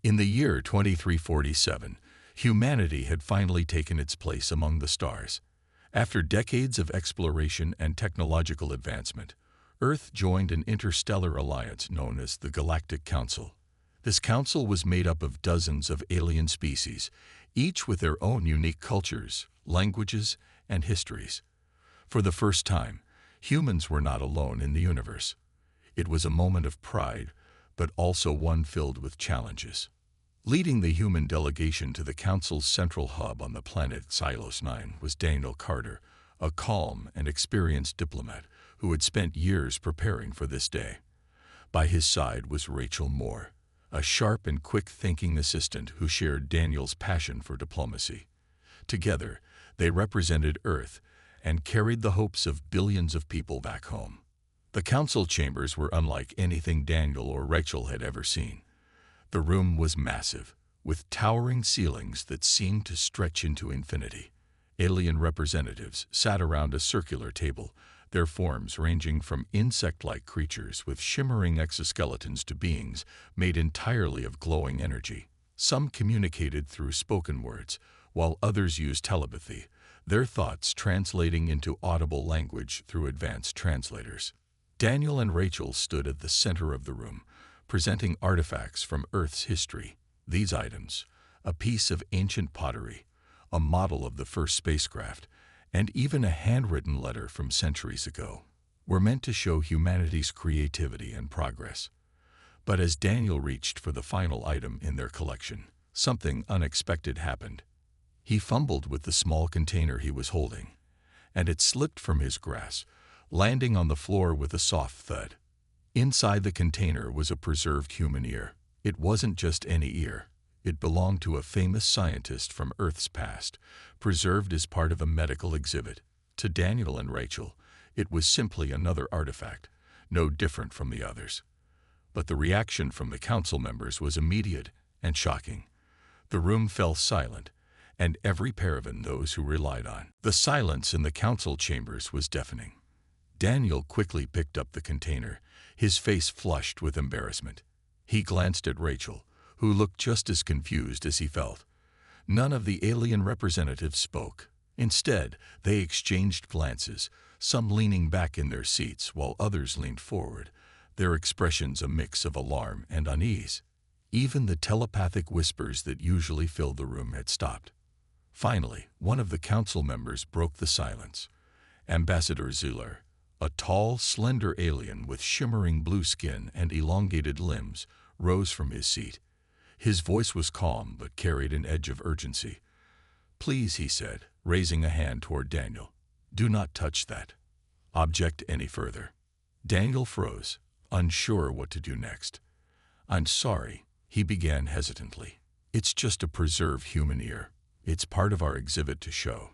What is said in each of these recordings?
In the year 2347, humanity had finally taken its place among the stars. After decades of exploration and technological advancement, Earth joined an interstellar alliance known as the Galactic Council. This council was made up of dozens of alien species, each with their own unique cultures, languages, and histories. For the first time, humans were not alone in the universe. It was a moment of pride, but also one filled with challenges. Leading the human delegation to the Council's central hub on the planet Silos 9 was Daniel Carter, a calm and experienced diplomat who had spent years preparing for this day. By his side was Rachel Moore, a sharp and quick-thinking assistant who shared Daniel's passion for diplomacy. Together, they represented Earth and carried the hopes of billions of people back home. The council chambers were unlike anything Daniel or Rachel had ever seen. The room was massive, with towering ceilings that seemed to stretch into infinity. Alien representatives sat around a circular table, their forms ranging from insect-like creatures with shimmering exoskeletons to beings made entirely of glowing energy. Some communicated through spoken words, while others used telepathy, their thoughts translating into audible language through advanced translators. Daniel and Rachel stood at the center of the room, presenting artifacts from Earth's history. These items, a piece of ancient pottery, a model of the first spacecraft, and even a handwritten letter from centuries ago, were meant to show humanity's creativity and progress. But as Daniel reached for the final item in their collection, something unexpected happened. He fumbled with the small container he was holding, and it slipped from his grasp, landing on the floor with a soft thud. Inside the container was a preserved human ear. It wasn't just any ear. It belonged to a famous scientist from Earth's past, preserved as part of a medical exhibit. To Daniel and Rachel, it was simply another artifact, no different from the others. But the reaction from the council members was immediate and shocking. The room fell silent, and every pair of those who relied on. The silence in the council chambers was deafening. Daniel quickly picked up the container, his face flushed with embarrassment. He glanced at Rachel, who looked just as confused as he felt. None of the alien representatives spoke. Instead, they exchanged glances, some leaning back in their seats while others leaned forward, their expressions a mix of alarm and unease. Even the telepathic whispers that usually filled the room had stopped. Finally, one of the council members broke the silence. Ambassador Ziller, a tall, slender alien with shimmering blue skin and elongated limbs, rose from his seat. His voice was calm but carried an edge of urgency. "Please," he said, raising a hand toward Daniel, "do not touch that object any further." Daniel froze, unsure what to do next. "I'm sorry," he began hesitantly. "It's just a preserved human ear. It's part of our exhibit to show."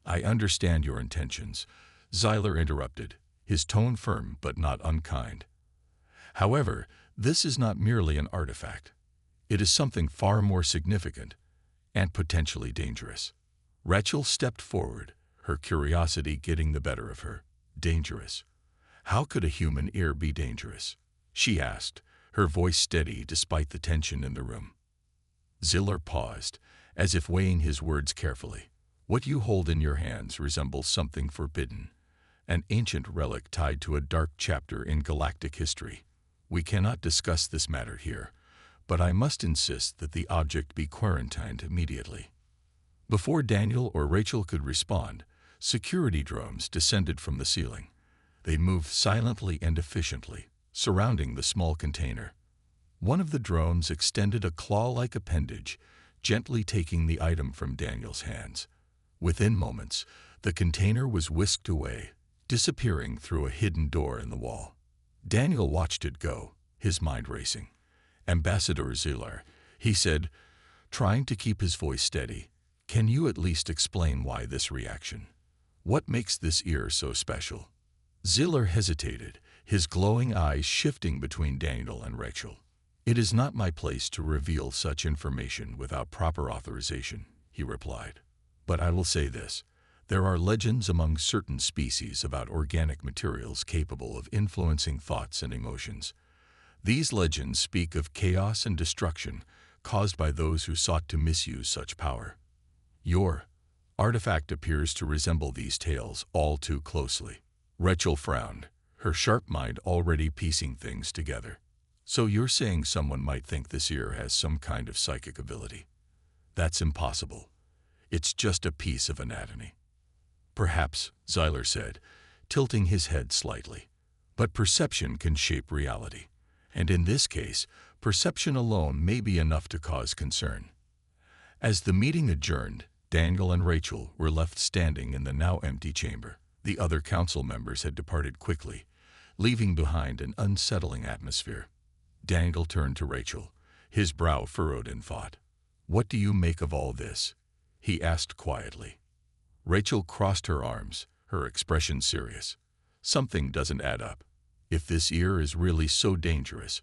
"I understand your intentions," Zyler interrupted, his tone firm but not unkind. "However, this is not merely an artifact. It is something far more significant and potentially dangerous." Rachel stepped forward, her curiosity getting the better of her. "Dangerous? How could a human ear be dangerous?" she asked, her voice steady despite the tension in the room. Ziller paused, as if weighing his words carefully. "What you hold in your hands resembles something forbidden, an ancient relic tied to a dark chapter in galactic history. We cannot discuss this matter here, but I must insist that the object be quarantined immediately." Before Daniel or Rachel could respond, security drones descended from the ceiling. They moved silently and efficiently, surrounding the small container. One of the drones extended a claw-like appendage, gently taking the item from Daniel's hands. Within moments, the container was whisked away, disappearing through a hidden door in the wall. Daniel watched it go, his mind racing. "Ambassador Ziller," he said, trying to keep his voice steady, "can you at least explain why this reaction? What makes this ear so special?" Ziller hesitated, his glowing eyes shifting between Daniel and Rachel. "It is not my place to reveal such information without proper authorization," he replied. "But I will say this. There are legends among certain species about organic materials capable of influencing thoughts and emotions. These legends speak of chaos and destruction, caused by those who sought to misuse such power. Your artifact appears to resemble these tales all too closely. Rachel frowned, her sharp mind already piecing things together. So you're saying someone might think this ear has some kind of psychic ability? That's impossible. It's just a piece of anatomy. Perhaps, Zyler said, tilting his head slightly. But perception can shape reality. And in this case, perception alone may be enough to cause concern. As the meeting adjourned, Daniel and Rachel were left standing in the now empty chamber. The other council members had departed quickly, leaving behind an unsettling atmosphere. Daniel turned to Rachel, his brow furrowed in thought. "What do you make of all this?" he asked quietly. Rachel crossed her arms, her expression serious. "Something doesn't add up. If this ear is really so dangerous,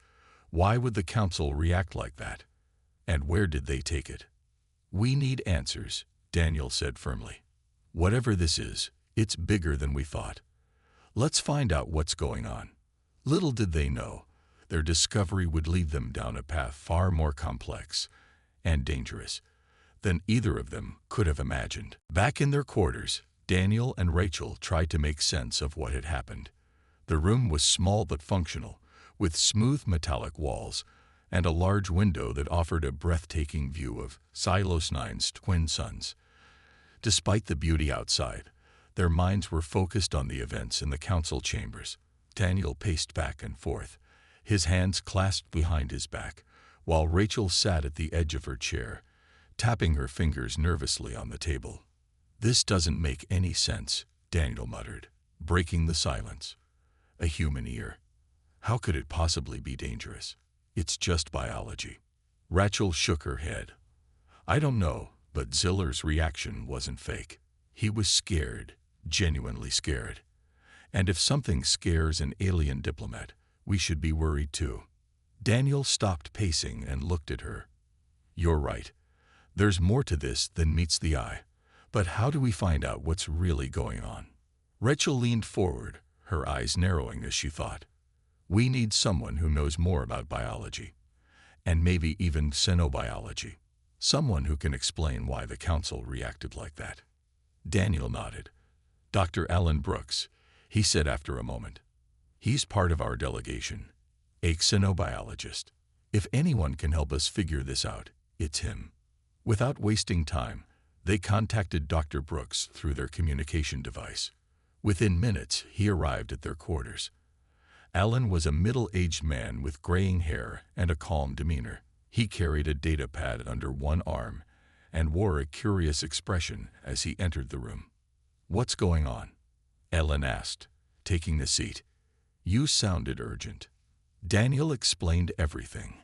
why would the council react like that? And where did they take it?" "We need answers," Daniel said firmly. "Whatever this is, it's bigger than we thought. Let's find out what's going on." Little did they know, their discovery would lead them down a path far more complex and dangerous than either of them could have imagined. Back in their quarters, Daniel and Rachel tried to make sense of what had happened. The room was small but functional, with smooth metallic walls and a large window that offered a breathtaking view of Silos 9's twin suns. Despite the beauty outside, their minds were focused on the events in the council chambers. Daniel paced back and forth, his hands clasped behind his back, while Rachel sat at the edge of her chair, tapping her fingers nervously on the table. "This doesn't make any sense," Daniel muttered, breaking the silence. "A human ear. How could it possibly be dangerous? It's just biology." Rachel shook her head. "I don't know, but Ziller's reaction wasn't fake. He was scared, genuinely scared. And if something scares an alien diplomat, we should be worried too." Daniel stopped pacing and looked at her. "You're right. There's more to this than meets the eye. But how do we find out what's really going on?" Rachel leaned forward, her eyes narrowing as she thought. "We need someone who knows more about biology, and maybe even xenobiology. Someone who can explain why the council reacted like that." Daniel nodded. "Dr. Alan Brooks," he said after a moment. "He's part of our delegation, a xenobiologist. If anyone can help us figure this out, it's him." Without wasting time, they contacted Dr. Brooks through their communication device. Within minutes, he arrived at their quarters. Alan was a middle-aged man with graying hair and a calm demeanor. He carried a data pad under one arm and wore a curious expression as he entered the room. "What's going on?" Alan asked, taking the seat. "You sounded urgent." Daniel explained everything.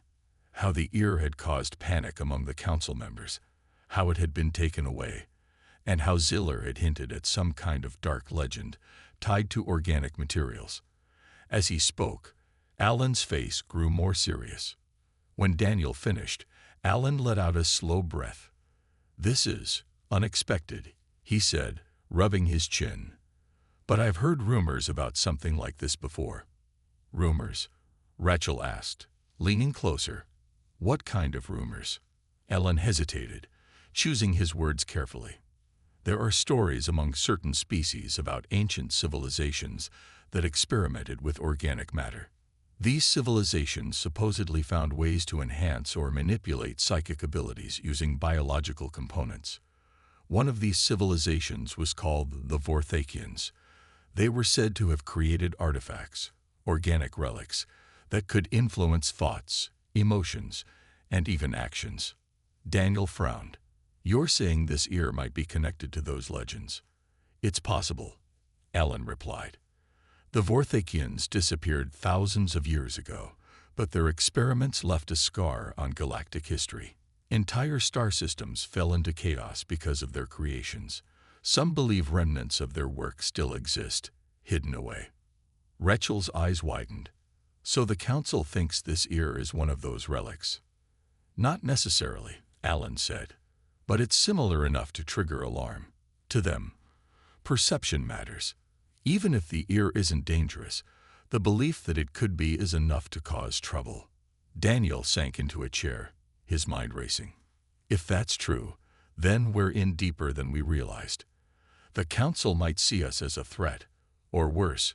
How the ear had caused panic among the council members, how it had been taken away, and how Ziller had hinted at some kind of dark legend tied to organic materials. As he spoke, Alan's face grew more serious. When Daniel finished, Alan let out a slow breath. "This is unexpected," he said, rubbing his chin. "But I've heard rumors about something like this before." "Rumors?" Rachel asked, leaning closer. "What kind of rumors?" Alan hesitated, choosing his words carefully. "There are stories among certain species about ancient civilizations that experimented with organic matter. These civilizations supposedly found ways to enhance or manipulate psychic abilities using biological components. One of these civilizations was called the Vorthakians. They were said to have created artifacts, organic relics, that could influence thoughts, emotions, and even actions." Daniel frowned. "You're saying this ear might be connected to those legends?" "It's possible," Alan replied. "The Vorthakians disappeared thousands of years ago, but their experiments left a scar on galactic history. Entire star systems fell into chaos because of their creations. Some believe remnants of their work still exist, hidden away." Rachel's eyes widened. "So the council thinks this ear is one of those relics?" "Not necessarily," Alan said, "but it's similar enough to trigger alarm. To them, perception matters. Even if the ear isn't dangerous, the belief that it could be is enough to cause trouble." Daniel sank into a chair, his mind racing. If that's true, then we're in deeper than we realized. The Council might see us as a threat, or worse,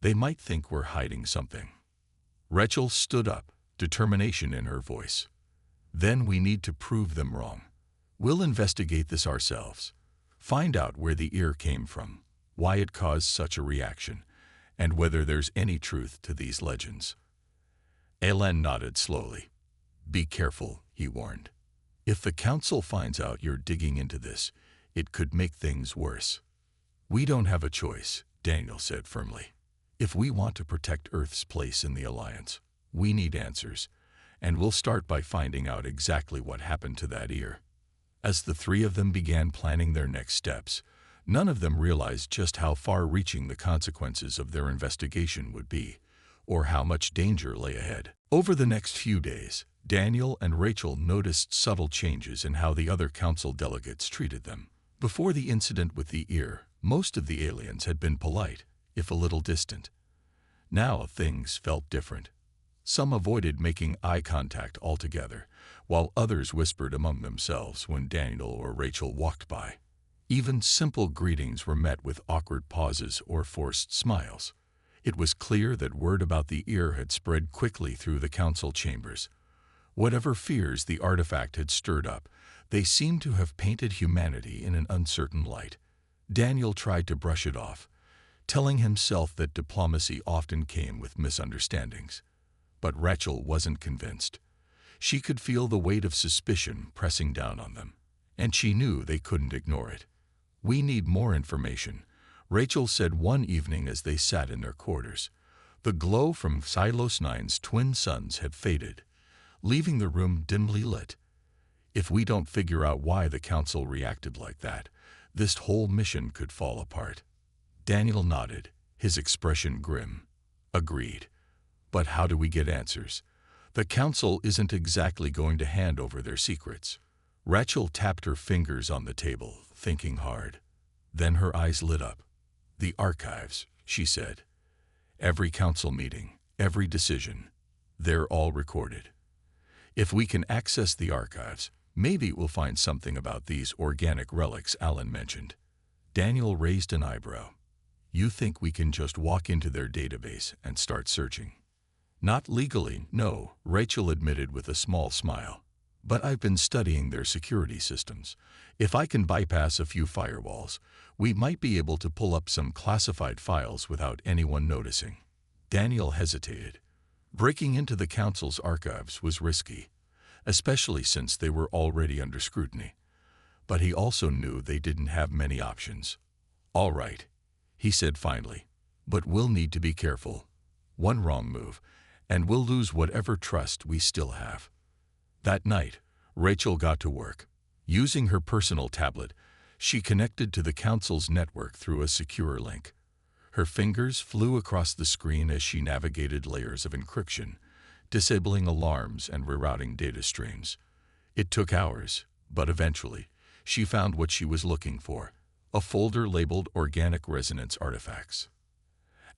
they might think we're hiding something. Rachel stood up, determination in her voice. Then we need to prove them wrong. We'll investigate this ourselves. Find out where the ear came from, why it caused such a reaction, and whether there's any truth to these legends. Alan nodded slowly. Be careful, he warned. If the Council finds out you're digging into this, it could make things worse. We don't have a choice, Daniel said firmly. If we want to protect Earth's place in the Alliance, we need answers, and we'll start by finding out exactly what happened to that ear. As the three of them began planning their next steps, none of them realized just how far-reaching the consequences of their investigation would be, or how much danger lay ahead. Over the next few days, Daniel and Rachel noticed subtle changes in how the other Council delegates treated them. Before the incident with the ear, most of the aliens had been polite, if a little distant. Now things felt different. Some avoided making eye contact altogether, while others whispered among themselves when Daniel or Rachel walked by. Even simple greetings were met with awkward pauses or forced smiles. It was clear that word about the ear had spread quickly through the Council chambers. Whatever fears the artifact had stirred up, they seemed to have painted humanity in an uncertain light. Daniel tried to brush it off, telling himself that diplomacy often came with misunderstandings. But Rachel wasn't convinced. She could feel the weight of suspicion pressing down on them, and she knew they couldn't ignore it. We need more information, Rachel said one evening as they sat in their quarters. The glow from Silos 9's twin suns had faded, leaving the room dimly lit. If we don't figure out why the Council reacted like that, this whole mission could fall apart. Daniel nodded, his expression grim. Agreed. But how do we get answers? The Council isn't exactly going to hand over their secrets. Rachel tapped her fingers on the table, thinking hard. Then her eyes lit up. The archives, she said. Every Council meeting, every decision, they're all recorded. If we can access the archives, maybe we'll find something about these organic relics Alan mentioned. Daniel raised an eyebrow. You think we can just walk into their database and start searching? Not legally, no, Rachel admitted with a small smile. But I've been studying their security systems. If I can bypass a few firewalls, we might be able to pull up some classified files without anyone noticing. Daniel hesitated. Breaking into the Council's archives was risky, especially since they were already under scrutiny. But he also knew they didn't have many options. All right, he said finally, but we'll need to be careful. One wrong move, and we'll lose whatever trust we still have. That night, Rachel got to work. Using her personal tablet, she connected to the Council's network through a secure link. Her fingers flew across the screen as she navigated layers of encryption, disabling alarms and rerouting data streams. It took hours, but eventually, she found what she was looking for, a folder labeled Organic Resonance Artifacts.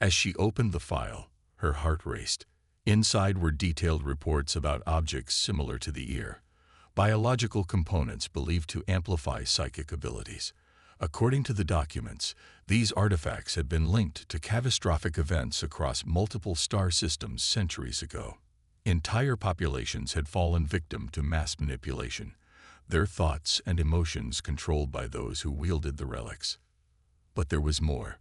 As she opened the file, her heart raced. Inside were detailed reports about objects similar to the ear, biological components believed to amplify psychic abilities. According to the documents, these artifacts had been linked to catastrophic events across multiple star systems centuries ago. Entire populations had fallen victim to mass manipulation, their thoughts and emotions controlled by those who wielded the relics. But there was more.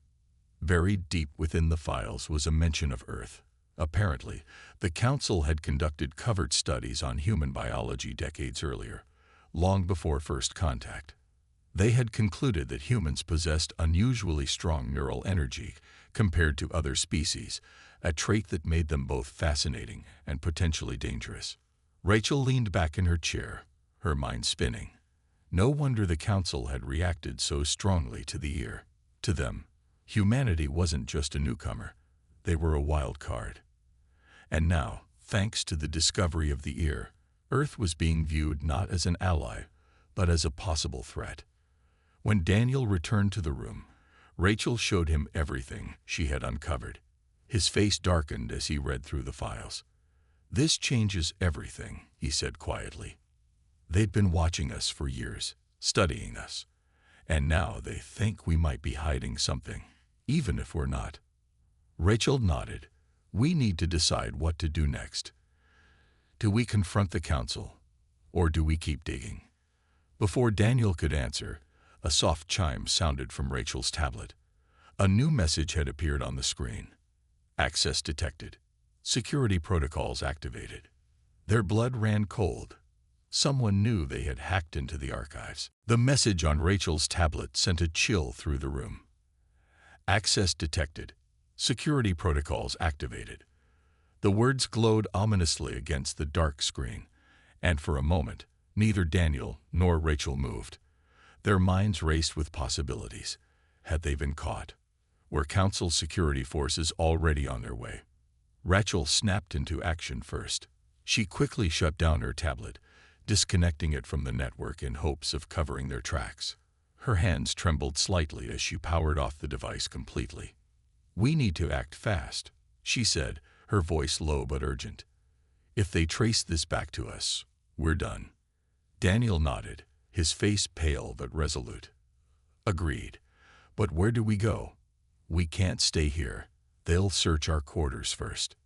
Buried deep within the files was a mention of Earth. Apparently, the Council had conducted covert studies on human biology decades earlier, long before first contact. They had concluded that humans possessed unusually strong neural energy compared to other species, a trait that made them both fascinating and potentially dangerous. Rachel leaned back in her chair, her mind spinning. No wonder the Council had reacted so strongly to the ear. To them, humanity wasn't just a newcomer. They were a wild card. And now, thanks to the discovery of the ear, Earth was being viewed not as an ally, but as a possible threat. When Daniel returned to the room, Rachel showed him everything she had uncovered. His face darkened as he read through the files. "This changes everything," he said quietly. They'd been watching us for years, studying us, and now they think we might be hiding something, even if we're not. Rachel nodded. We need to decide what to do next. Do we confront the council, or do we keep digging? Before Daniel could answer, a soft chime sounded from Rachel's tablet. A new message had appeared on the screen. Access detected. Security protocols activated. Their blood ran cold. Someone knew they had hacked into the archives. The message on Rachel's tablet sent a chill through the room. Access detected. Security protocols activated. The words glowed ominously against the dark screen, and for a moment, neither Daniel nor Rachel moved. Their minds raced with possibilities. Had they been caught? Were Council security forces already on their way? Rachel snapped into action first. She quickly shut down her tablet, disconnecting it from the network in hopes of covering their tracks. Her hands trembled slightly as she powered off the device completely. "We need to act fast," she said, her voice low but urgent. "If they trace this back to us, we're done." Daniel nodded, his face pale but resolute. "Agreed. But where do we go? We can't stay here. They'll search our quarters first."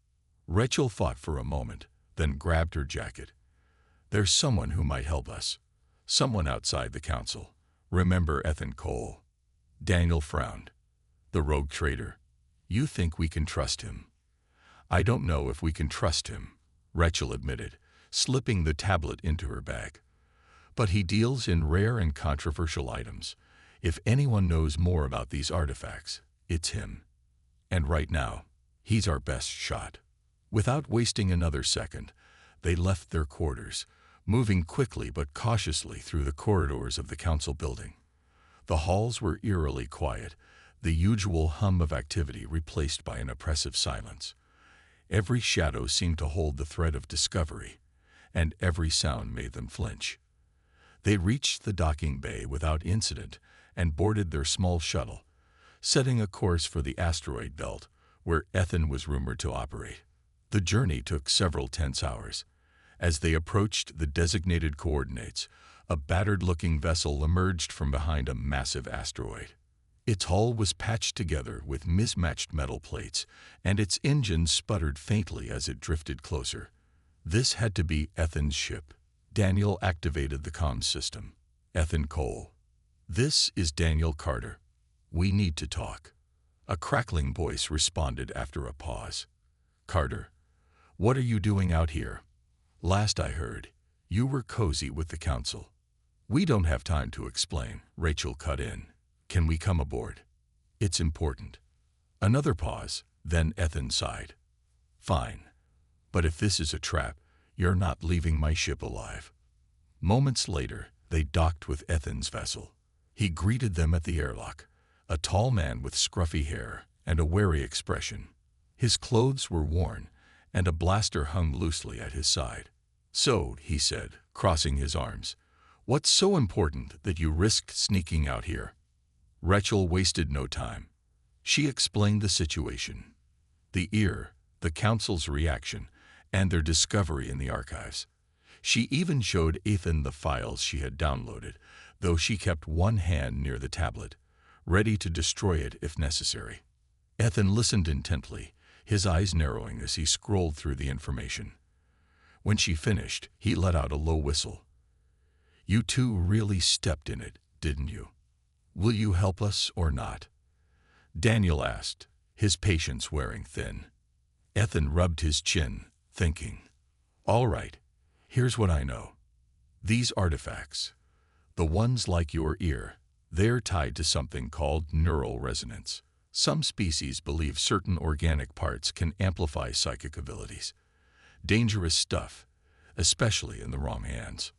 Rachel thought for a moment, then grabbed her jacket. "There's someone who might help us. Someone outside the council. Remember Ethan Cole?" Daniel frowned. "The rogue traitor. You think we can trust him?" "I don't know if we can trust him," Rachel admitted, slipping the tablet into her bag. "But he deals in rare and controversial items. If anyone knows more about these artifacts, it's him. And right now, he's our best shot." Without wasting another second, they left their quarters, moving quickly but cautiously through the corridors of the council building. The halls were eerily quiet, the usual hum of activity replaced by an oppressive silence. Every shadow seemed to hold the thread of discovery, and every sound made them flinch. They reached the docking bay without incident and boarded their small shuttle, setting a course for the asteroid belt, where Ethan was rumored to operate. The journey took several tense hours. As they approached the designated coordinates, a battered-looking vessel emerged from behind a massive asteroid. Its hull was patched together with mismatched metal plates, and its engine sputtered faintly as it drifted closer. This had to be Ethan's ship. Daniel activated the comms system. "Ethan Cole. This is Daniel Carter. We need to talk." A crackling voice responded after a pause. "Carter, what are you doing out here? Last I heard, you were cozy with the council." "We don't have time to explain," Rachel cut in. "Can we come aboard? It's important." Another pause, then Ethan sighed. "Fine. But if this is a trap, you're not leaving my ship alive." Moments later, they docked with Ethan's vessel. He greeted them at the airlock, a tall man with scruffy hair and a wary expression. His clothes were worn, and a blaster hung loosely at his side. "So," he said, crossing his arms, "what's so important that you risked sneaking out here?" Rachel wasted no time. She explained the situation. The ear, the council's reaction, and their discovery in the archives. She even showed Ethan the files she had downloaded, though she kept one hand near the tablet, ready to destroy it if necessary. Ethan listened intently, his eyes narrowing as he scrolled through the information. When she finished, he let out a low whistle. "You two really stepped in it, didn't you? Will you help us or not?" Daniel asked, his patience wearing thin. Ethan rubbed his chin, thinking. "All right, here's what I know. These artifacts, the ones like your ear, they're tied to something called neural resonance. Some species believe certain organic parts can amplify psychic abilities. Dangerous stuff, especially in the wrong hands."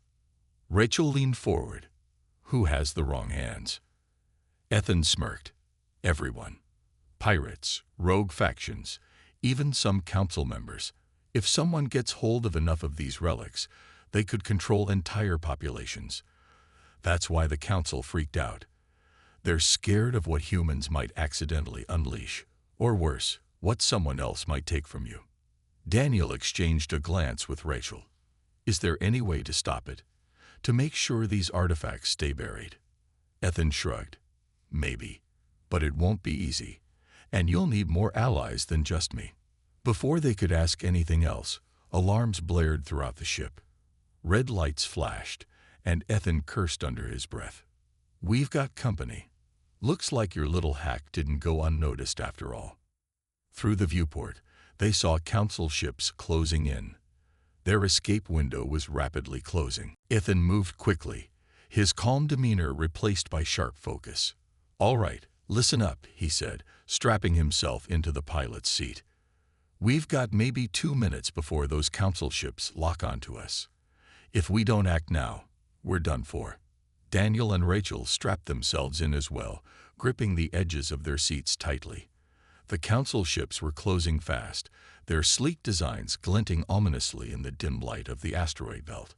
Rachel leaned forward. "Who has the wrong hands?" Ethan smirked. "Everyone. Pirates, rogue factions, even some council members. If someone gets hold of enough of these relics, they could control entire populations. That's why the council freaked out. They're scared of what humans might accidentally unleash, or worse, what someone else might take from you." Daniel exchanged a glance with Rachel. "Is there any way to stop it? to make sure these artifacts stay buried. Ethan shrugged. Maybe, but it won't be easy, and you'll need more allies than just me. Before they could ask anything else, alarms blared throughout the ship. Red lights flashed, and Ethan cursed under his breath. We've got company. Looks like your little hack didn't go unnoticed after all. Through the viewport, they saw Council ships closing in. Their escape window was rapidly closing. Ethan moved quickly, his calm demeanor replaced by sharp focus. All right, listen up, he said, strapping himself into the pilot's seat. We've got maybe 2 minutes before those Council ships lock onto us. If we don't act now, we're done for. Daniel and Rachel strapped themselves in as well, gripping the edges of their seats tightly. The Council ships were closing fast, their sleek designs glinting ominously in the dim light of the asteroid belt.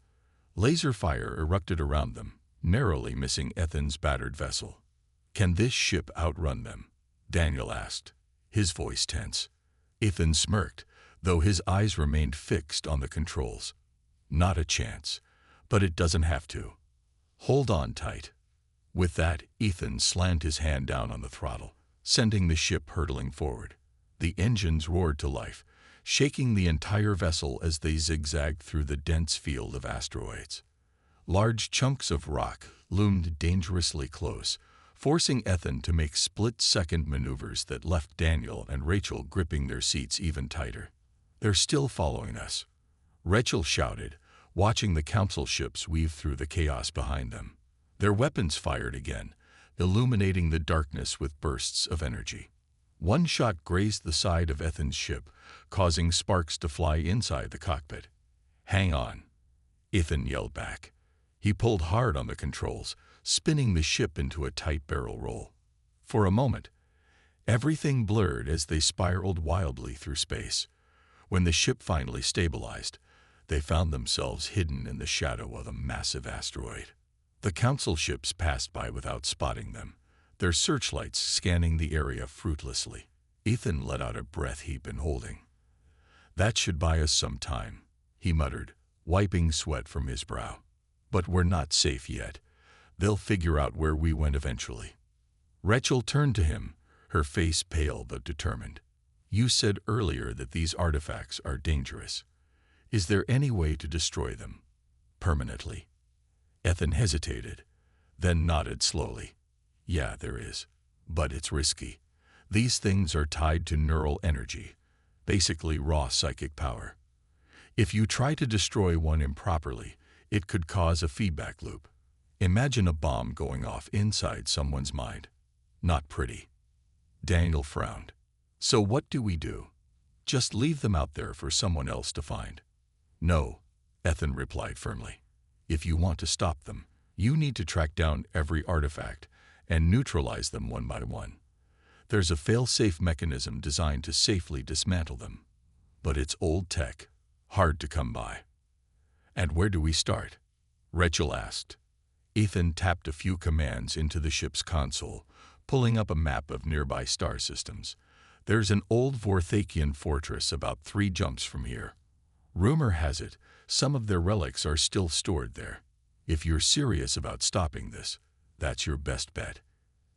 Laser fire erupted around them, narrowly missing Ethan's battered vessel. Can this ship outrun them? Daniel asked, his voice tense. Ethan smirked, though his eyes remained fixed on the controls. Not a chance, but it doesn't have to. Hold on tight. With that, Ethan slammed his hand down on the throttle, sending the ship hurtling forward. The engines roared to life, shaking the entire vessel as they zigzagged through the dense field of asteroids. Large chunks of rock loomed dangerously close, forcing Ethan to make split-second maneuvers that left Daniel and Rachel gripping their seats even tighter. They're still following us, Rachel shouted, watching the Council ships weave through the chaos behind them. Their weapons fired again, illuminating the darkness with bursts of energy. One shot grazed the side of Ethan's ship, causing sparks to fly inside the cockpit. Hang on, Ethan yelled back. He pulled hard on the controls, spinning the ship into a tight barrel roll. For a moment, everything blurred as they spiraled wildly through space. When the ship finally stabilized, they found themselves hidden in the shadow of a massive asteroid. The Council ships passed by without spotting them, their searchlights scanning the area fruitlessly. Ethan let out a breath he'd been holding. That should buy us some time, he muttered, wiping sweat from his brow. But we're not safe yet. They'll figure out where we went eventually. Rachel turned to him, her face pale but determined. You said earlier that these artifacts are dangerous. Is there any way to destroy them permanently? Ethan hesitated, then nodded slowly. Yeah, there is, but it's risky. These things are tied to neural energy, basically raw psychic power. If you try to destroy one improperly, it could cause a feedback loop. Imagine a bomb going off inside someone's mind. Not pretty. Daniel frowned. So what do we do? Just leave them out there for someone else to find? No, Ethan replied firmly. If you want to stop them, you need to track down every artifact and neutralize them one by one. There's a fail-safe mechanism designed to safely dismantle them. But it's old tech, hard to come by. And where do we start? Rachel asked. Ethan tapped a few commands into the ship's console, pulling up a map of nearby star systems. There's an old Vorthakian fortress about 3 jumps from here. Rumor has it, some of their relics are still stored there. If you're serious about stopping this, that's your best bet.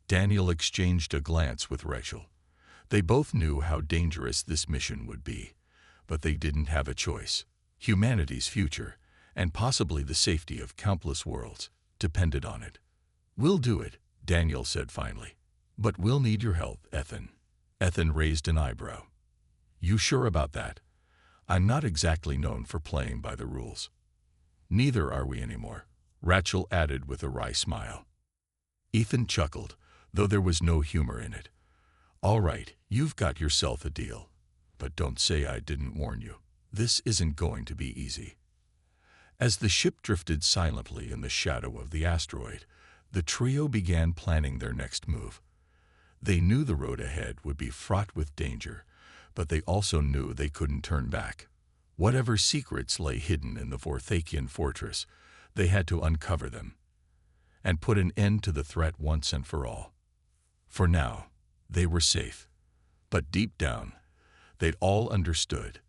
Daniel exchanged a glance with Rachel. They both knew how dangerous this mission would be, but they didn't have a choice. Humanity's future, and possibly the safety of countless worlds, depended on it. We'll do it, Daniel said finally. But we'll need your help, Ethan. Ethan raised an eyebrow. You sure about that? I'm not exactly known for playing by the rules. Neither are we anymore, Rachel added with a wry smile. Ethan chuckled, though there was no humor in it. All right, you've got yourself a deal. But don't say I didn't warn you. This isn't going to be easy. As the ship drifted silently in the shadow of the asteroid, the trio began planning their next move. They knew the road ahead would be fraught with danger, but they also knew they couldn't turn back. Whatever secrets lay hidden in the Vorthakian fortress, they had to uncover them and put an end to the threat once and for all. For now, they were safe. But deep down, they'd all understood.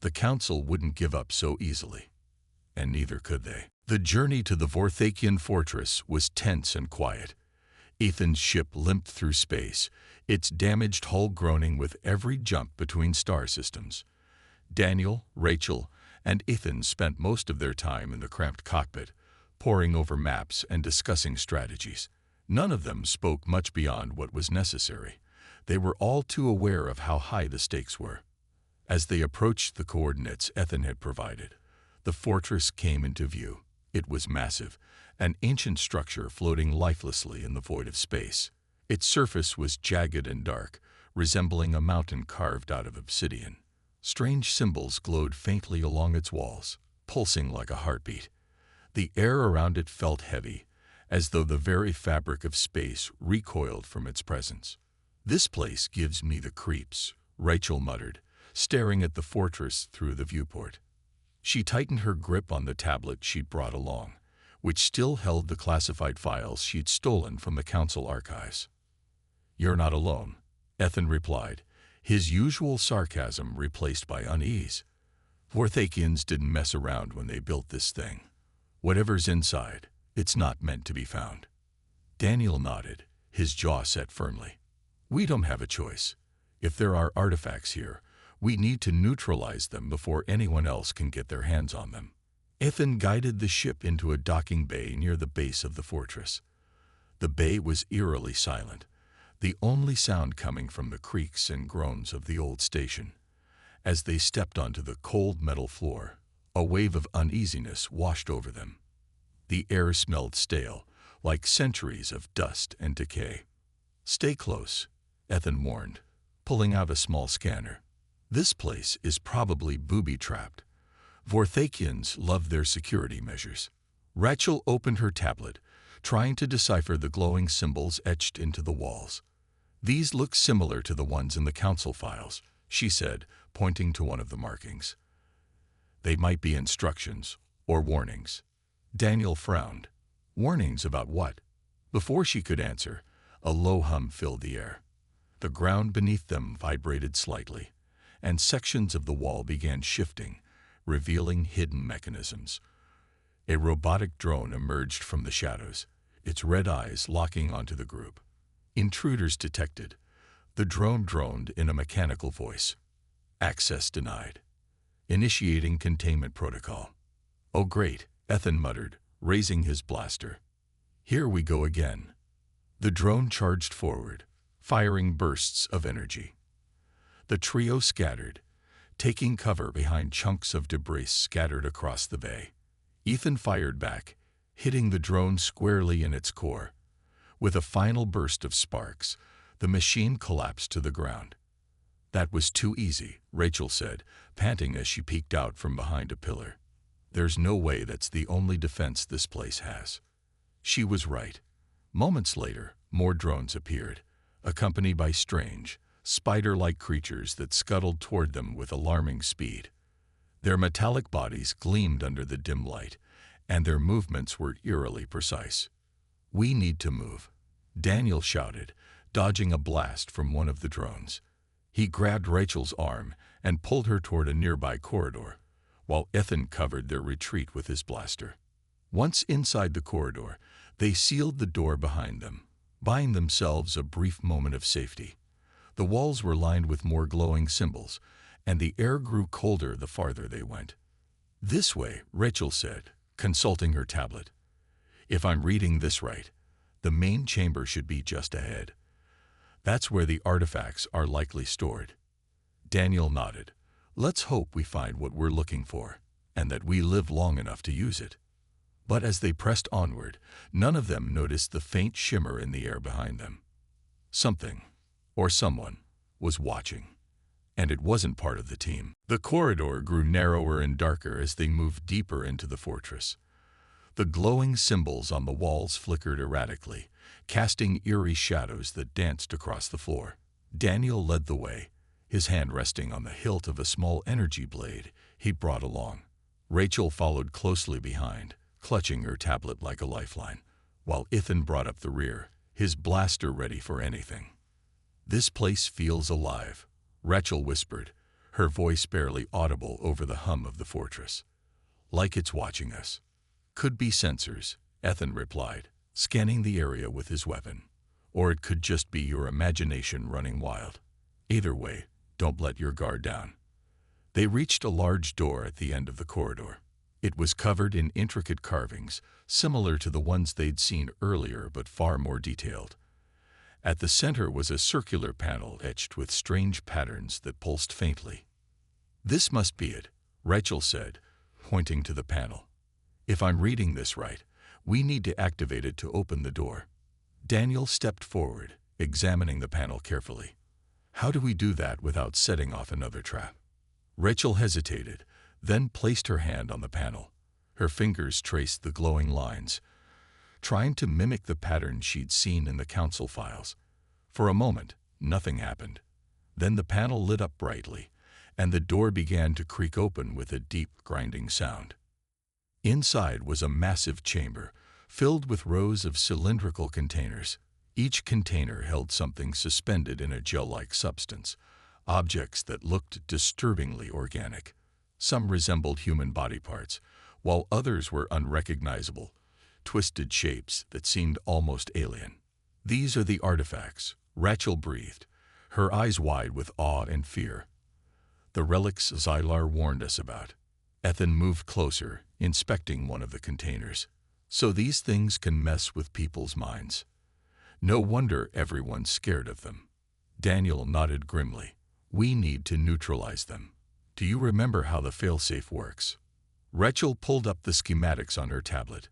The Council wouldn't give up so easily, and neither could they. The journey to the Vorthakian fortress was tense and quiet. Ethan's ship limped through space, its damaged hull groaning with every jump between star systems. Daniel, Rachel, and Ethan spent most of their time in the cramped cockpit, poring over maps and discussing strategies. None of them spoke much beyond what was necessary. They were all too aware of how high the stakes were. As they approached the coordinates Ethan had provided, the fortress came into view. It was massive, an ancient structure floating lifelessly in the void of space. Its surface was jagged and dark, resembling a mountain carved out of obsidian. Strange symbols glowed faintly along its walls, pulsing like a heartbeat. The air around it felt heavy, as though the very fabric of space recoiled from its presence. "This place gives me the creeps," Rachel muttered, staring at the fortress through the viewport. She tightened her grip on the tablet she'd brought along, which still held the classified files she'd stolen from the Council archives. "You're not alone," Ethan replied, his usual sarcasm replaced by unease. "Vorthakians didn't mess around when they built this thing. Whatever's inside, it's not meant to be found." Daniel nodded, his jaw set firmly. "We don't have a choice. If there are artifacts here, we need to neutralize them before anyone else can get their hands on them." Ethan guided the ship into a docking bay near the base of the fortress. The bay was eerily silent, the only sound coming from the creaks and groans of the old station. As they stepped onto the cold metal floor, a wave of uneasiness washed over them. The air smelled stale, like centuries of dust and decay. "Stay close," Ethan warned, pulling out a small scanner. "This place is probably booby-trapped. Vorthakians love their security measures." Rachel opened her tablet, trying to decipher the glowing symbols etched into the walls. "These look similar to the ones in the Council files," she said, pointing to one of the markings. "They might be instructions or warnings." Daniel frowned. "Warnings about what?" Before she could answer, a low hum filled the air. The ground beneath them vibrated slightly, and sections of the wall began shifting, revealing hidden mechanisms. A robotic drone emerged from the shadows, its red eyes locking onto the group. "Intruders detected." The drone droned in a mechanical voice. "Access denied. Initiating containment protocol." "Oh great," Ethan muttered, raising his blaster. "Here we go again." The drone charged forward, firing bursts of energy. The trio scattered, taking cover behind chunks of debris scattered across the bay. Ethan fired back, hitting the drone squarely in its core. With a final burst of sparks, the machine collapsed to the ground. "That was too easy," Rachel said, panting as she peeked out from behind a pillar. "There's no way that's the only defense this place has." She was right. Moments later, more drones appeared, accompanied by strange, spider-like creatures that scuttled toward them with alarming speed. Their metallic bodies gleamed under the dim light, and their movements were eerily precise. "We need to move," Daniel shouted, dodging a blast from one of the drones. He grabbed Rachel's arm and pulled her toward a nearby corridor, while Ethan covered their retreat with his blaster. Once inside the corridor, they sealed the door behind them, buying themselves a brief moment of safety. The walls were lined with more glowing symbols, and the air grew colder the farther they went. "This way," Rachel said, consulting her tablet. "If I'm reading this right, the main chamber should be just ahead. That's where the artifacts are likely stored." Daniel nodded. "Let's hope we find what we're looking for, and that we live long enough to use it." But as they pressed onward, none of them noticed the faint shimmer in the air behind them. Something, or someone, was watching, and it wasn't part of the team. The corridor grew narrower and darker as they moved deeper into the fortress. The glowing symbols on the walls flickered erratically, casting eerie shadows that danced across the floor. Daniel led the way, his hand resting on the hilt of a small energy blade he brought along. Rachel followed closely behind, clutching her tablet like a lifeline, while Ethan brought up the rear, his blaster ready for anything. "This place feels alive," Rachel whispered, her voice barely audible over the hum of the fortress. "Like it's watching us." Could be sensors, Ethan replied, scanning the area with his weapon. Or it could just be your imagination running wild. Either way, don't let your guard down. They reached a large door at the end of the corridor. It was covered in intricate carvings, similar to the ones they'd seen earlier but far more detailed. At the center was a circular panel etched with strange patterns that pulsed faintly. "This must be it," Rachel said, pointing to the panel. "If I'm reading this right, we need to activate it to open the door." Daniel stepped forward, examining the panel carefully. "How do we do that without setting off another trap?" Rachel hesitated, then placed her hand on the panel. Her fingers traced the glowing lines, trying to mimic the pattern she'd seen in the council files. For a moment, nothing happened. Then the panel lit up brightly, and the door began to creak open with a deep, grinding sound. Inside was a massive chamber, filled with rows of cylindrical containers. Each container held something suspended in a gel-like substance, objects that looked disturbingly organic. Some resembled human body parts, while others were unrecognizable, twisted shapes that seemed almost alien. "These are the artifacts," Rachel breathed, her eyes wide with awe and fear. "The relics Xylar warned us about." Ethan moved closer, inspecting one of the containers. "So these things can mess with people's minds. No wonder everyone's scared of them." Daniel nodded grimly. "We need to neutralize them. Do you remember how the failsafe works?" Rachel pulled up the schematics on her tablet.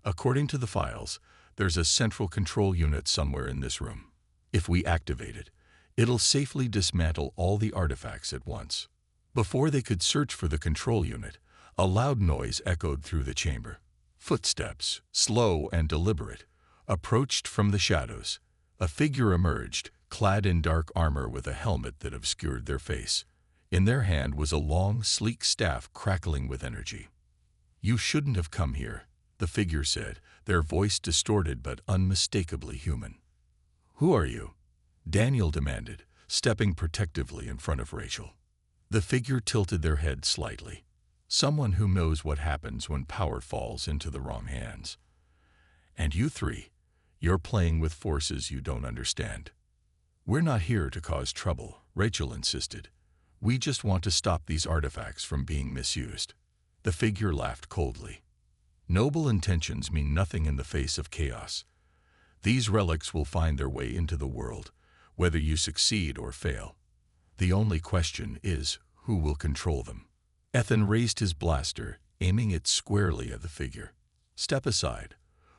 "According to the files, there's a central control unit somewhere in this room. If we activate it, it'll safely dismantle all the artifacts at once." Before they could search for the control unit, a loud noise echoed through the chamber. Footsteps, slow and deliberate, approached from the shadows. A figure emerged, clad in dark armor with a helmet that obscured their face. In their hand was a long, sleek staff crackling with energy. "You shouldn't have come here," the figure said, their voice distorted but unmistakably human. "Who are you?" Daniel demanded, stepping protectively in front of Rachel. The figure tilted their head slightly. "Someone who knows what happens when power falls into the wrong hands. And you three, you're playing with forces you don't understand." "We're not here to cause trouble," Rachel insisted. "We just want to stop these artifacts from being misused." The figure laughed coldly. "Noble intentions mean nothing in the face of chaos. These relics will find their way into the world, whether you succeed or fail. The only question is who will control them." Ethan raised his blaster, aiming it squarely at the figure. "Step aside,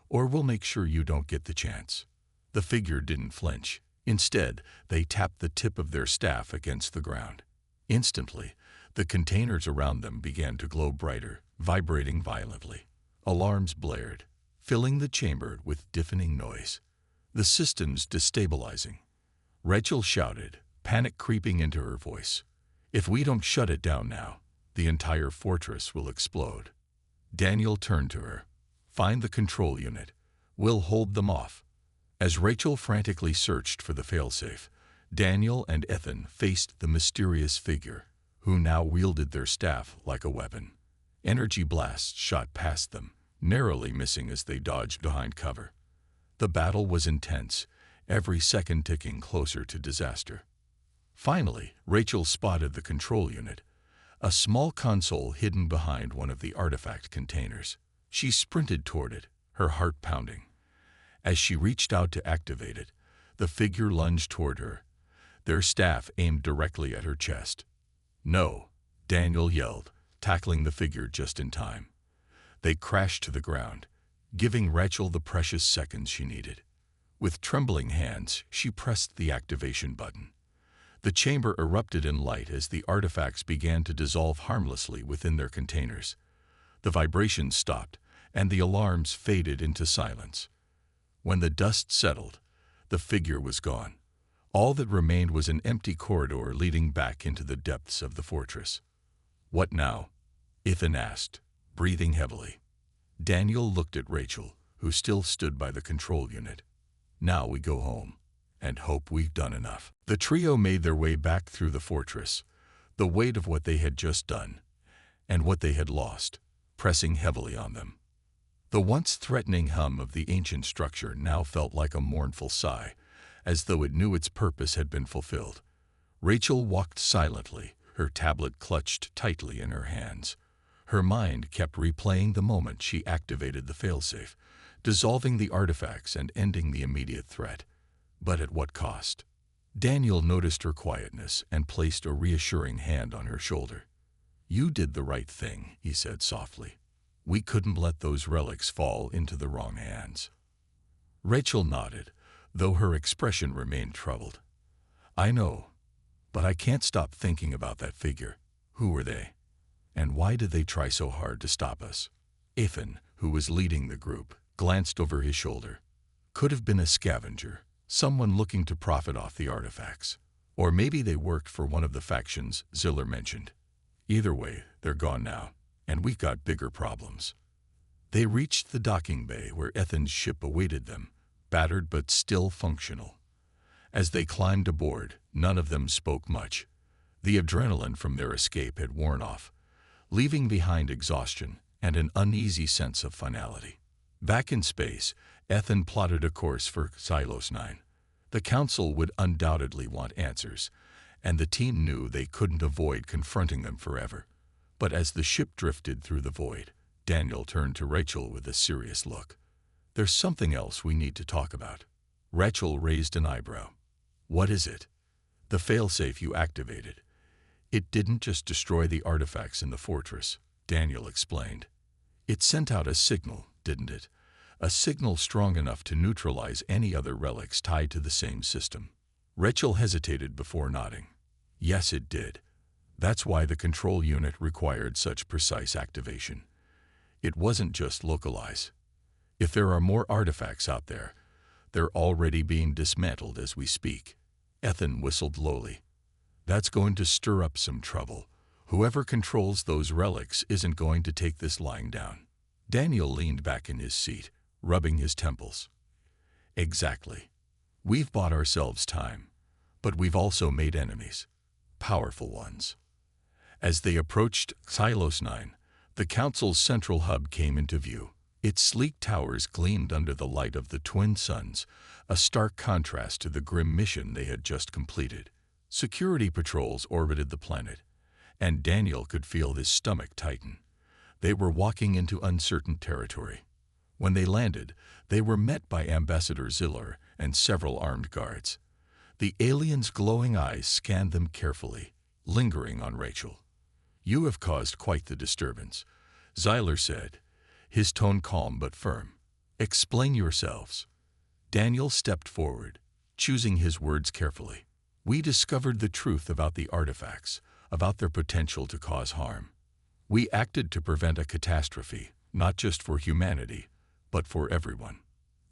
or we'll make sure you don't get the chance." The figure didn't flinch. Instead, they tapped the tip of their staff against the ground. Instantly, the containers around them began to glow brighter, vibrating violently. Alarms blared, filling the chamber with deafening noise. "The system's destabilizing," Rachel shouted, panic creeping into her voice. "If we don't shut it down now, the entire fortress will explode." Daniel turned to her. "Find the control unit. We'll hold them off." As Rachel frantically searched for the failsafe, Daniel and Ethan faced the mysterious figure, who now wielded their staff like a weapon. Energy blasts shot past them, narrowly missing as they dodged behind cover. The battle was intense, every second ticking closer to disaster. Finally, Rachel spotted the control unit, a small console hidden behind one of the artifact containers. She sprinted toward it, her heart pounding. As she reached out to activate it, the figure lunged toward her, their staff aimed directly at her chest. "No," Daniel yelled, tackling the figure just in time. They crashed to the ground, giving Rachel the precious seconds she needed. With trembling hands, she pressed the activation button. The chamber erupted in light as the artifacts began to dissolve harmlessly within their containers. The vibrations stopped, and the alarms faded into silence. When the dust settled, the figure was gone. All that remained was an empty corridor leading back into the depths of the fortress. "What now?" Ethan asked, breathing heavily. Daniel looked at Rachel, who still stood by the control unit. "Now we go home, and hope we've done enough." The trio made their way back through the fortress, the weight of what they had just done, and what they had lost, pressing heavily on them. The once threatening hum of the ancient structure now felt like a mournful sigh, as though it knew its purpose had been fulfilled. Rachel walked silently, her tablet clutched tightly in her hands. Her mind kept replaying the moment she activated the failsafe, dissolving the artifacts and ending the immediate threat. But at what cost? Daniel noticed her quietness and placed a reassuring hand on her shoulder. "You did the right thing," he said softly. "We couldn't let those relics fall into the wrong hands." Rachel nodded, though her expression remained troubled. "I know, but I can't stop thinking about that figure. Who were they? And why did they try so hard to stop us?" Ethan, who was leading the group, glanced over his shoulder. Could have been a scavenger, someone looking to profit off the artifacts. Or maybe they worked for one of the factions Ziller mentioned. Either way, they're gone now, and we've got bigger problems. They reached the docking bay where Ethan's ship awaited them, battered but still functional. As they climbed aboard, none of them spoke much. The adrenaline from their escape had worn off, leaving behind exhaustion and an uneasy sense of finality. Back in space, Ethan plotted a course for Silos 9. The Council would undoubtedly want answers, and the team knew they couldn't avoid confronting them forever. But as the ship drifted through the void, Daniel turned to Rachel with a serious look. "There's something else we need to talk about." Rachel raised an eyebrow. "What is it?" "The failsafe you activated. It didn't just destroy the artifacts in the fortress," Daniel explained. "It sent out a signal, didn't it? A signal strong enough to neutralize any other relics tied to the same system." Rachel hesitated before nodding. "Yes, it did. That's why the control unit required such precise activation. It wasn't just localize. If there are more artifacts out there, they're already being dismantled as we speak." Ethan whistled lowly. "That's going to stir up some trouble. Whoever controls those relics isn't going to take this lying down." Daniel leaned back in his seat, rubbing his temples. "Exactly. We've bought ourselves time, but we've also made enemies. Powerful ones." As they approached Silos 9, the Council's central hub came into view. Its sleek towers gleamed under the light of the twin suns, a stark contrast to the grim mission they had just completed. Security patrols orbited the planet, and Daniel could feel his stomach tighten. They were walking into uncertain territory. When they landed, they were met by Ambassador Ziller and several armed guards. The alien's glowing eyes scanned them carefully, lingering on Rachel. "You have caused quite the disturbance," Ziller said, his tone calm but firm. "Explain yourselves." Daniel stepped forward, choosing his words carefully. "We discovered the truth about the artifacts, about their potential to cause harm. We acted to prevent a catastrophe, not just for humanity, but for everyone."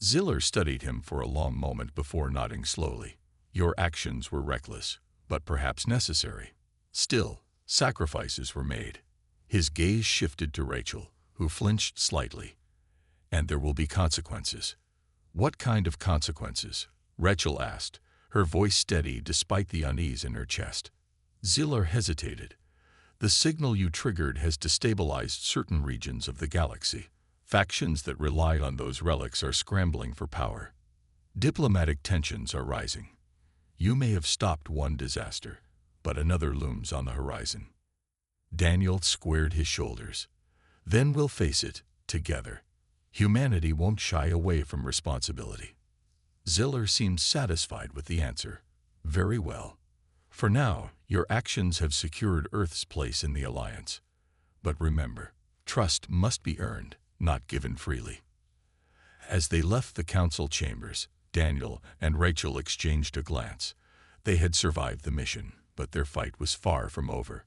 Ziller studied him for a long moment before nodding slowly. "Your actions were reckless, but perhaps necessary. Still, sacrifices were made." His gaze shifted to Rachel, who flinched slightly. "And there will be consequences." "What kind of consequences?" Rachel asked, her voice steady despite the unease in her chest. Ziller hesitated. "The signal you triggered has destabilized certain regions of the galaxy. Factions that rely on those relics are scrambling for power. Diplomatic tensions are rising. You may have stopped one disaster, but another looms on the horizon." Daniel squared his shoulders. "Then we'll face it, together. Humanity won't shy away from responsibility." Ziller seemed satisfied with the answer. "Very well. For now, your actions have secured Earth's place in the Alliance. But remember, trust must be earned, not given freely." As they left the council chambers, Daniel and Rachel exchanged a glance. They had survived the mission, but their fight was far from over.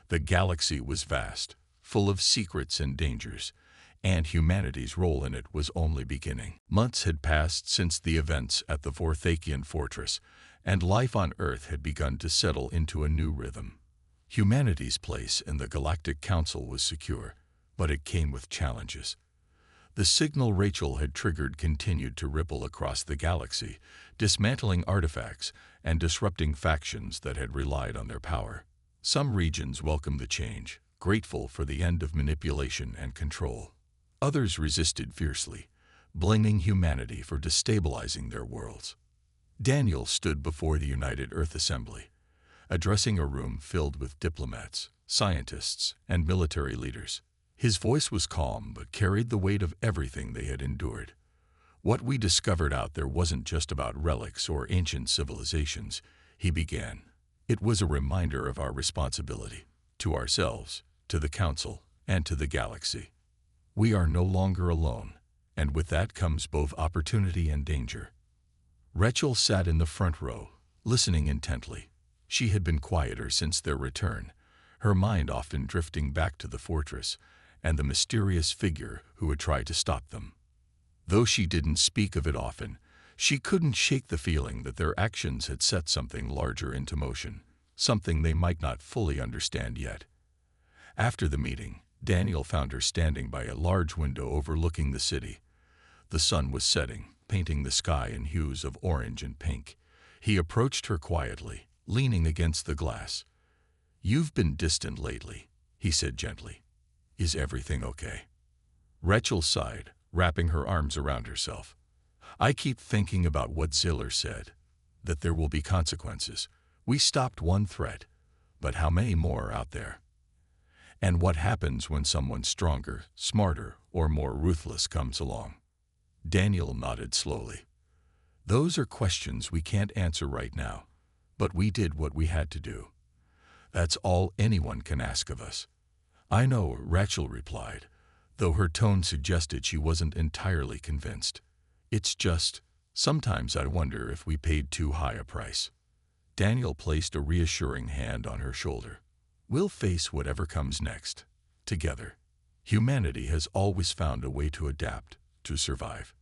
The galaxy was vast, full of secrets and dangers, and humanity's role in it was only beginning. Months had passed since the events at the Vorthakian fortress, and life on Earth had begun to settle into a new rhythm. Humanity's place in the Galactic Council was secure, but it came with challenges. The signal Rachel had triggered continued to ripple across the galaxy, dismantling artifacts and disrupting factions that had relied on their power. Some regions welcomed the change, grateful for the end of manipulation and control. Others resisted fiercely, blaming humanity for destabilizing their worlds. Daniel stood before the United Earth Assembly, addressing a room filled with diplomats, scientists, and military leaders. His voice was calm but carried the weight of everything they had endured. What we discovered out there wasn't just about relics or ancient civilizations, he began. It was a reminder of our responsibility, to ourselves, to the Council, and to the galaxy. We are no longer alone, and with that comes both opportunity and danger. Rachel sat in the front row, listening intently. She had been quieter since their return, her mind often drifting back to the fortress and the mysterious figure who had tried to stop them. Though she didn't speak of it often, she couldn't shake the feeling that their actions had set something larger into motion, something they might not fully understand yet. After the meeting, Daniel found her standing by a large window overlooking the city. The sun was setting, painting the sky in hues of orange and pink. He approached her quietly, leaning against the glass. "You've been distant lately," he said gently. "Is everything okay?" Rachel sighed, wrapping her arms around herself. "I keep thinking about what Ziller said, that there will be consequences. We stopped one threat, but how many more are out there? And what happens when someone stronger, smarter, or more ruthless comes along?" Daniel nodded slowly. "Those are questions we can't answer right now, but we did what we had to do. That's all anyone can ask of us." "I know," Rachel replied, though her tone suggested she wasn't entirely convinced. "It's just, sometimes I wonder if we paid too high a price." Daniel placed a reassuring hand on her shoulder. "We'll face whatever comes next, together. Humanity has always found a way to adapt, to survive.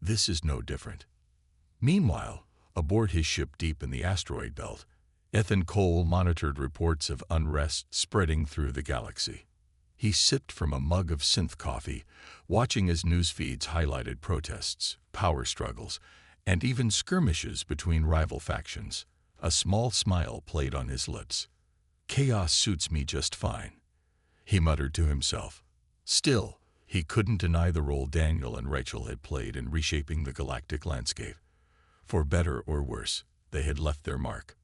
This is no different." Meanwhile, aboard his ship deep in the asteroid belt, Ethan Cole monitored reports of unrest spreading through the galaxy. He sipped from a mug of synth coffee, watching as news feeds highlighted protests, power struggles, and even skirmishes between rival factions. A small smile played on his lips. "Chaos suits me just fine," he muttered to himself. Still, he couldn't deny the role Daniel and Rachel had played in reshaping the galactic landscape. For better or worse, they had left their mark.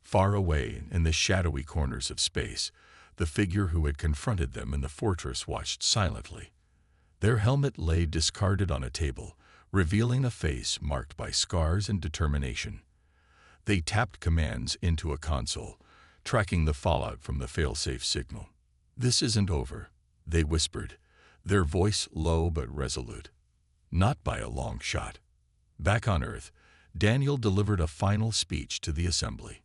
Far away, in the shadowy corners of space, the figure who had confronted them in the fortress watched silently. Their helmet lay discarded on a table, revealing a face marked by scars and determination. They tapped commands into a console, tracking the fallout from the failsafe signal. "This isn't over," they whispered, their voice low but resolute. "Not by a long shot." Back on Earth, Daniel delivered a final speech to the assembly.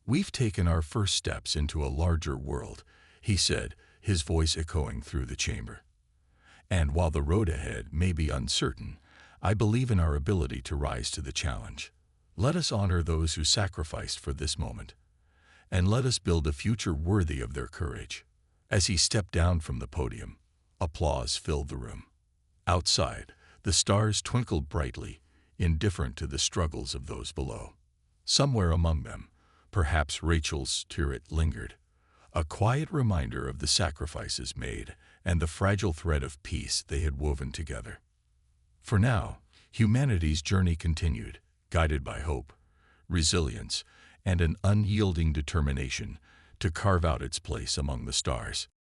"We've taken our first steps into a larger world," he said, his voice echoing through the chamber. "And while the road ahead may be uncertain, I believe in our ability to rise to the challenge. Let us honor those who sacrificed for this moment, and let us build a future worthy of their courage." As he stepped down from the podium, applause filled the room. Outside, the stars twinkled brightly, indifferent to the struggles of those below. Somewhere among them, perhaps Rachel's turret lingered, a quiet reminder of the sacrifices made and the fragile thread of peace they had woven together. For now, humanity's journey continued, guided by hope, resilience, and an unyielding determination to carve out its place among the stars.